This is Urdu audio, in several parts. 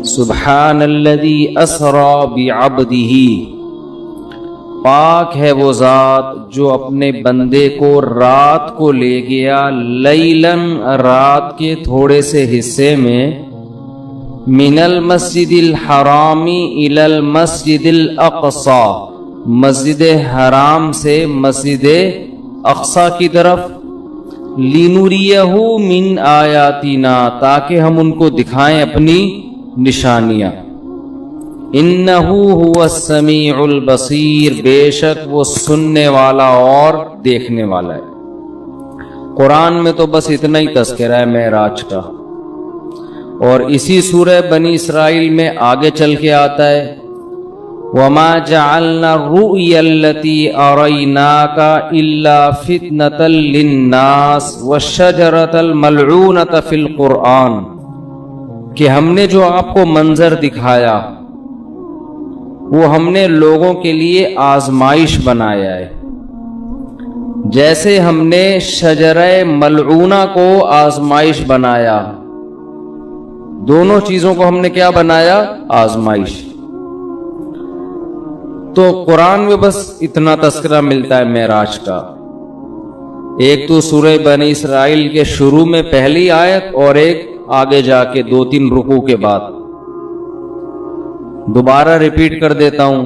سبحان الذی اسری بعبدہ، پاک ہے وہ ذات جو اپنے بندے کو رات کو لے گیا، لیلاً رات کے تھوڑے سے حصے میں، من المسجد الحرام الی المسجد الاقصی، مسجد حرام سے مسجد اقصی کی طرف، لنریہ من آیاتنا، تاکہ ہم ان کو دکھائیں اپنی نشانیاں، انہ هو السمیع البصیر، بے شک وہ سننے والا اور دیکھنے والا ہے۔ قرآن میں تو بس اتنا ہی تذکرہ ہے معراج کا، اور اسی سورہ بنی اسرائیل میں آگے چل کے آتا ہے وَمَا جَعَلْنَا الرُّؤْيَا الَّتِي أَرَيْنَاكَ إِلَّا فِتْنَةً لِلنَّاسِ وَالشَّجَرَةَ الْمَلْعُونَةَ فِي الْقُرْآنِ، کہ ہم نے جو آپ کو منظر دکھایا وہ ہم نے لوگوں کے لیے آزمائش بنایا ہے، جیسے ہم نے شجرہ ملعونہ کو آزمائش بنایا، دونوں چیزوں کو ہم نے کیا بنایا؟ آزمائش۔ تو قرآن میں بس اتنا تذکرہ ملتا ہے معراج کا، ایک تو سورہ بنی اسرائیل کے شروع میں پہلی آیت، اور ایک آگے جا کے 2-3 رکوع کے بعد۔ دوبارہ ریپیٹ کر دیتا ہوں،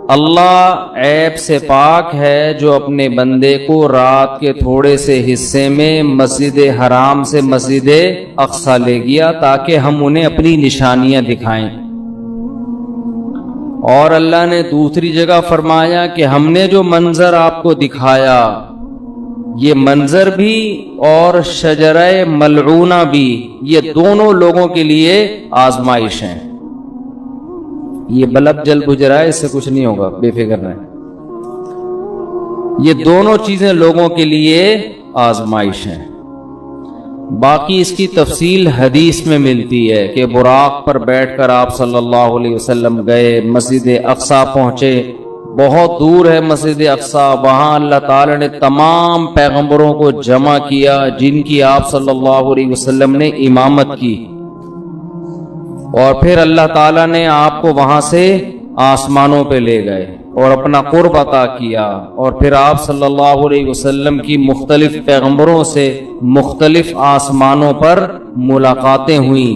اللہ عیب سے پاک ہے جو اپنے بندے کو رات کے تھوڑے سے حصے میں مسجد حرام سے مسجد اقصی لے گیا تاکہ ہم انہیں اپنی نشانیاں دکھائیں، اور اللہ نے دوسری جگہ فرمایا کہ ہم نے جو منظر آپ کو دکھایا، یہ منظر بھی اور شجرہ ملعونہ بھی، یہ دونوں لوگوں کے لیے آزمائش ہیں۔ یہ بلب جل بجھ رہا ہے، اس سے کچھ نہیں ہوگا، بے فکر رہیں۔ یہ دونوں چیزیں لوگوں کے لیے آزمائش ہیں۔ باقی اس کی تفصیل حدیث میں ملتی ہے کہ براق پر بیٹھ کر آپ صلی اللہ علیہ وسلم گئے، مسجد اقصی پہنچے، بہت دور ہے مسجد اقصی، وہاں اللہ تعالی نے تمام پیغمبروں کو جمع کیا جن کی آپ صلی اللہ علیہ وسلم نے امامت کی، اور پھر اللہ تعالیٰ نے آپ کو وہاں سے آسمانوں پہ لے گئے اور اپنا قرب عطا کیا، اور پھر آپ صلی اللہ علیہ وسلم کی مختلف پیغمبروں سے مختلف آسمانوں پر ملاقاتیں ہوئیں۔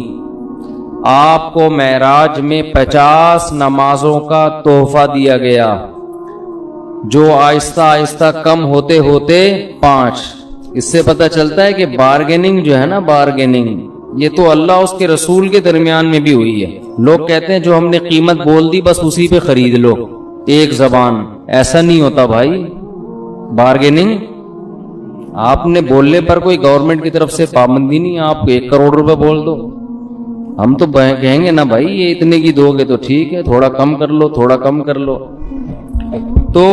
آپ کو معراج میں 50 نمازوں کا تحفہ دیا گیا، جو آہستہ آہستہ کم ہوتے ہوتے 5۔ اس سے پتہ چلتا ہے کہ بارگیننگ جو ہے نا، بارگیننگ یہ تو اللہ اس کے رسول کے درمیان میں بھی ہوئی ہے۔ لوگ کہتے ہیں جو ہم نے قیمت بول دی بس اسی پہ خرید لو، ایک زبان، ایسا نہیں ہوتا بھائی۔ بارگیننگ آپ نے بولنے پر کوئی گورنمنٹ کی طرف سے پابندی نہیں، آپ 1 کروڑ روپے بول دو، ہم تو کہیں گے نا بھائی یہ اتنے کی دو گے تو ٹھیک ہے، تھوڑا کم کر لو، تھوڑا کم کر لو۔ تو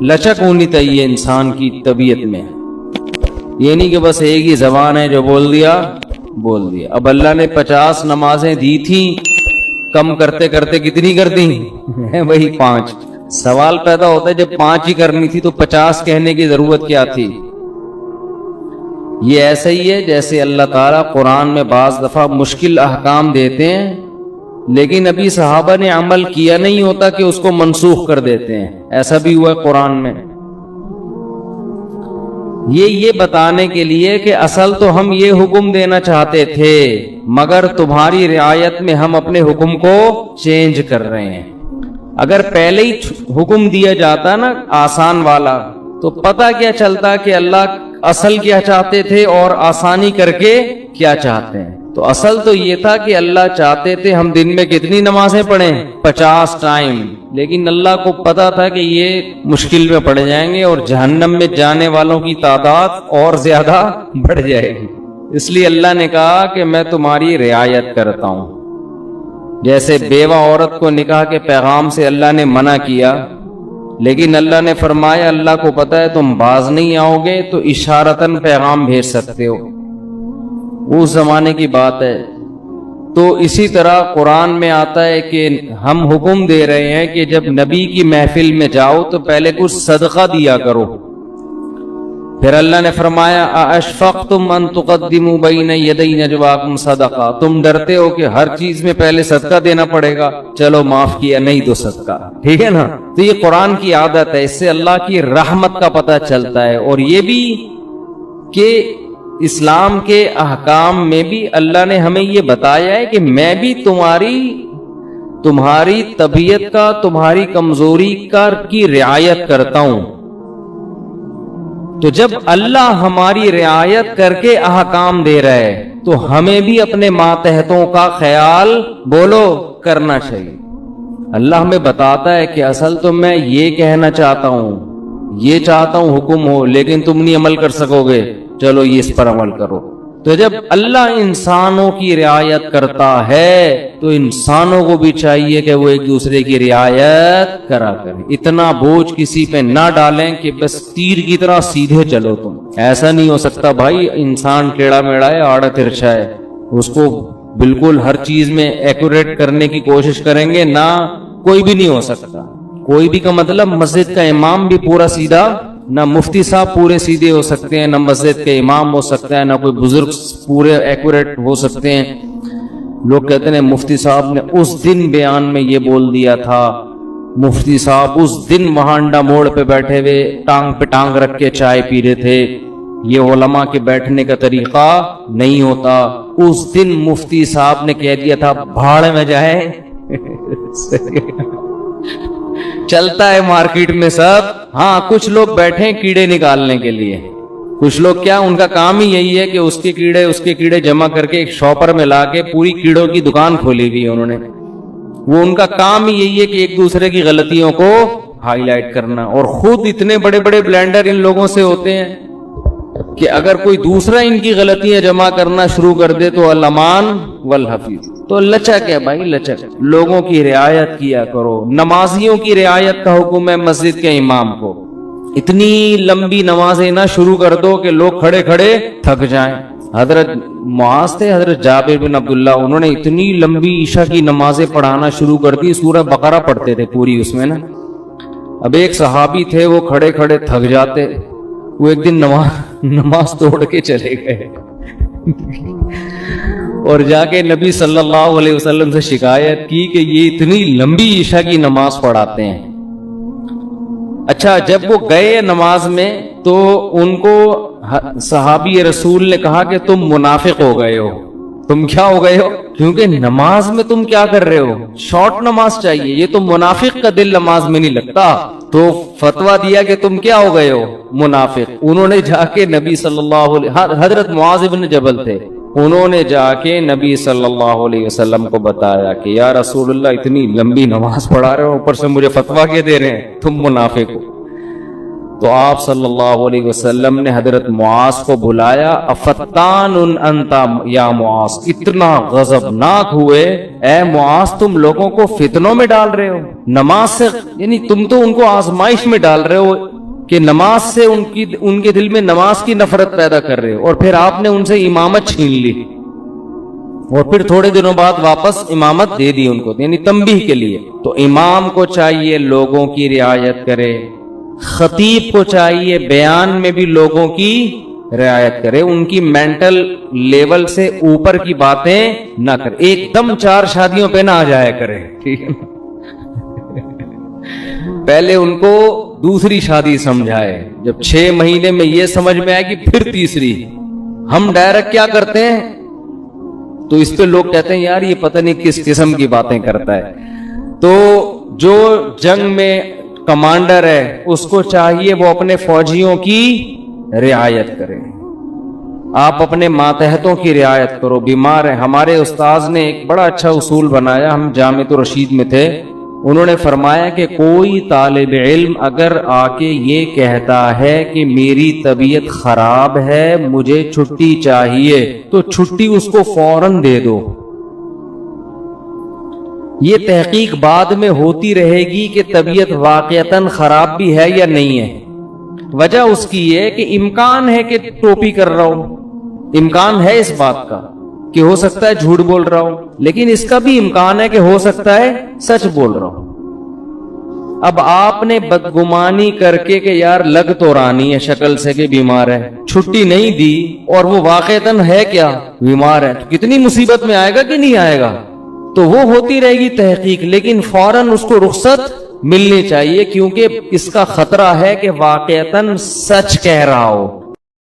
لچک ہونی چاہیے انسان کی طبیعت میں، یہ نہیں کہ بس ایک ہی زبان ہے جو بول دیا۔ اب اللہ نے 50 نمازیں دی تھیں، کم کرتے کرتے کتنی کر دیں؟ وہی 5۔ سوال پیدا ہوتا ہے جب 5 ہی کرنی تھی تو 50 کہنے کی ضرورت کیا تھی؟ یہ ایسا ہی ہے جیسے اللہ تعالیٰ قرآن میں بعض دفعہ مشکل احکام دیتے ہیں لیکن ابھی صحابہ نے عمل کیا نہیں ہوتا کہ اس کو منسوخ کر دیتے ہیں، ایسا بھی ہوا ہے قرآن میں۔ یہ بتانے کے لیے کہ اصل تو ہم یہ حکم دینا چاہتے تھے مگر تمہاری رعایت میں ہم اپنے حکم کو چینج کر رہے ہیں۔ اگر پہلے ہی حکم دیا جاتا نا آسان والا تو پتہ کیا چلتا کہ اللہ اصل کیا چاہتے تھے اور آسانی کر کے کیا چاہتے ہیں۔ تو اصل تو یہ تھا کہ اللہ چاہتے تھے ہم دن میں کتنی نمازیں پڑھیں؟ 50 ٹائم، لیکن اللہ کو پتا تھا کہ یہ مشکل میں پڑ جائیں گے اور جہنم میں جانے والوں کی تعداد اور زیادہ بڑھ جائے گی، اس لیے اللہ نے کہا کہ میں تمہاری رعایت کرتا ہوں۔ جیسے بیوہ عورت کو نکاح کے پیغام سے اللہ نے منع کیا، لیکن اللہ نے فرمایا اللہ کو پتا ہے تم باز نہیں آؤ گے تو اشارتاً پیغام بھیج سکتے ہو، اس زمانے کی بات ہے۔ تو اسی طرح قرآن میں آتا ہے کہ ہم حکم دے رہے ہیں کہ جب نبی کی محفل میں جاؤ تو پہلے کچھ صدقہ دیا کرو، پھر اللہ نے فرمایا ااشفقتم ان تقدموا بین یدی نجواکم صدقہ، تم ڈرتے ہو کہ ہر چیز میں پہلے صدقہ دینا پڑے گا، چلو معاف کیا، نہیں دو صدقہ، ٹھیک ہے نا۔ تو یہ قرآن کی عادت ہے، اس سے اللہ کی رحمت کا پتہ چلتا ہے، اور یہ بھی کہ اسلام کے احکام میں بھی اللہ نے ہمیں یہ بتایا ہے کہ میں بھی تمہاری طبیعت کا، تمہاری کمزوری کی رعایت کرتا ہوں۔ تو جب اللہ ہماری رعایت کر کے احکام دے رہا ہے تو ہمیں بھی اپنے ماتحتوں کا خیال بولو کرنا چاہیے۔ اللہ ہمیں بتاتا ہے کہ اصل تو میں یہ کہنا چاہتا ہوں، یہ چاہتا ہوں حکم ہو، لیکن تم نہیں عمل کر سکو گے، چلو یہ اس پر عمل کرو۔ تو جب اللہ انسانوں کی رعایت کرتا ہے تو انسانوں کو بھی چاہیے کہ وہ ایک دوسرے کی رعایت کرا کریں، اتنا بوجھ کسی پہ نہ ڈالیں کہ بس تیر کی طرح سیدھے چلو تم۔ ایسا نہیں ہو سکتا بھائی، انسان ٹیڑھا میڑا ہے، آڑا ترچھا ہے، اس کو بالکل ہر چیز میں ایکوریٹ کرنے کی کوشش کریں گے نہ، کوئی بھی نہیں ہو سکتا۔ کوئی بھی کا مطلب مسجد کا امام بھی پورا سیدھا، نہ مفتی صاحب پورے سیدھے ہو سکتے ہیں، نہ مسجد کے امام ہو سکتا ہے، نہ کوئی بزرگ پورے ایکوریٹ ہو سکتے ہیں۔ لوگ کہتے ہیں مفتی صاحب نے اس دن بیان میں یہ بول دیا تھا، مفتی صاحب اس دن مہانڈا موڑ پہ بیٹھے ہوئے ٹانگ پہ ٹانگ رکھ کے چائے پی رہے تھے، یہ علماء کے بیٹھنے کا طریقہ نہیں ہوتا۔ اس دن مفتی صاحب نے کہہ دیا تھا بھاڑ میں جائے۔ چلتا ہے مارکیٹ میں سب، ہاں کچھ لوگ بیٹھے ہیں کیڑے نکالنے کے لیے، کچھ لوگ کیا ان کا کام ہی یہی ہے کہ اس کے کیڑے جمع کر کے ایک شاپر میں لا کے پوری کیڑوں کی دکان کھولی ہوئی ہے انہوں نے، وہ ان کا کام ہی یہی ہے کہ ایک دوسرے کی غلطیوں کو ہائی لائٹ کرنا، اور خود اتنے بڑے بڑے بلینڈر ان لوگوں سے ہوتے ہیں کہ اگر کوئی دوسرا ان کی غلطیاں جمع کرنا شروع کر دے تو الامان والحفیظ۔ تو لچک ہے بھائی، لچک، لوگوں کی رعایت کیا کرو۔ نمازیوں کی رعایت کا حکم ہے مسجد کے امام کو، اتنی لمبی نمازیں نہ شروع کر دو کہ لوگ کھڑے کھڑے تھک جائیں۔ حضرت معاذ تھے، حضرت جابر بن عبداللہ، انہوں نے اتنی لمبی عشاء کی نمازیں پڑھانا شروع کر دی، سورہ بقرہ پڑھتے تھے پوری اس میں نا۔ اب ایک صحابی تھے، وہ کھڑے کھڑے تھک جاتے، وہ ایک دن نماز توڑ کے چلے گئے اور جا کے نبی صلی اللہ علیہ وسلم سے شکایت کی کہ یہ اتنی لمبی عشاء کی نماز پڑھاتے ہیں۔ اچھا، جب وہ گئے نماز میں تو ان کو صحابی رسول نے کہا کہ تم منافق ہو گئے ہو۔ تم کیا ہو گئے ہو؟ کیونکہ نماز میں تم کیا کر رہے ہو؟ شارٹ نماز چاہیے، یہ تو منافق کا دل نماز میں نہیں لگتا، تو فتویٰ دیا کہ تم کیا ہو گئے ہو؟ منافق۔ انہوں نے جا کے نبی صلی اللہ علیہ، حضرت معاذ بن جبل تھے، انہوں نے جا کے نبی صلی اللہ علیہ وسلم کو بتایا کہ یا رسول اللہ اتنی لمبی نماز پڑھا رہے ہو، اوپر سے مجھے فتویٰ کے دے رہے ہیں، تم منافق ہو۔ تو آپ صلی اللہ علیہ وسلم نے حضرت معاذ کو بلایا، افتان انت یا معاذ، اتنا غضبناک ہوئے، اے معاذ تم لوگوں کو فتنوں میں ڈال رہے ہو، نماز سے، یعنی تم تو ان کو آزمائش میں ڈال رہے ہو کہ نماز سے ان کے دل میں نماز کی نفرت پیدا کر رہے ہو، اور پھر آپ نے ان سے امامت چھین لی، اور پھر تھوڑے دنوں بعد واپس امامت دے دی ان کو، یعنی تنبیہ کے لیے۔ تو امام کو چاہیے لوگوں کی رعایت کرے، خطیب کو چاہیے بیان میں بھی لوگوں کی رعایت کرے، ان کی مینٹل لیول سے اوپر کی باتیں نہ کرے، ایک دم 4 شادیوں پہ نہ آ جایا کرے، ٹھیک ہے، پہلے ان کو دوسری شادی سمجھائے، جب 6 مہینے میں یہ سمجھ میں آئے کہ پھر تیسری۔ ہم ڈائریکٹ کیا کرتے ہیں، تو اس پہ لوگ کہتے ہیں یار یہ پتہ نہیں کس قسم کی باتیں کرتا ہے۔ تو جو جنگ میں کمانڈر ہے اس کو چاہیے وہ اپنے فوجیوں کی رعایت کرے، آپ اپنے ماتحتوں کی رعایت کرو۔ بیمار ہے، ہمارے استاذ نے ایک بڑا اچھا اصول بنایا، ہم جامعۃ الرشید میں تھے، انہوں نے فرمایا کہ کوئی طالب علم اگر آ کے یہ کہتا ہے کہ میری طبیعت خراب ہے، مجھے چھٹی چاہیے، تو چھٹی اس کو فوراً دے دو۔ یہ تحقیق بعد میں ہوتی رہے گی کہ طبیعت واقعتاً خراب بھی ہے یا نہیں ہے۔ وجہ اس کی یہ کہ امکان ہے کہ ٹوپی کر رہا ہوں، امکان ہے اس بات کا کہ ہو سکتا ہے جھوٹ بول رہا ہوں، لیکن اس کا بھی امکان ہے کہ ہو سکتا ہے سچ بول رہا ہوں۔ اب آپ نے بدگمانی کر کے کہ یار لگ تو رانی ہے شکل سے کہ بیمار ہے، چھٹی نہیں دی اور وہ واقعتاً ہے کیا بیمار ہے، تو کتنی مصیبت میں آئے گا کہ نہیں آئے گا؟ تو وہ ہوتی رہے گی تحقیق، لیکن فوراً اس کو رخصت ملنی چاہیے، کیونکہ اس کا خطرہ ہے کہ واقعتاً سچ کہہ رہا ہو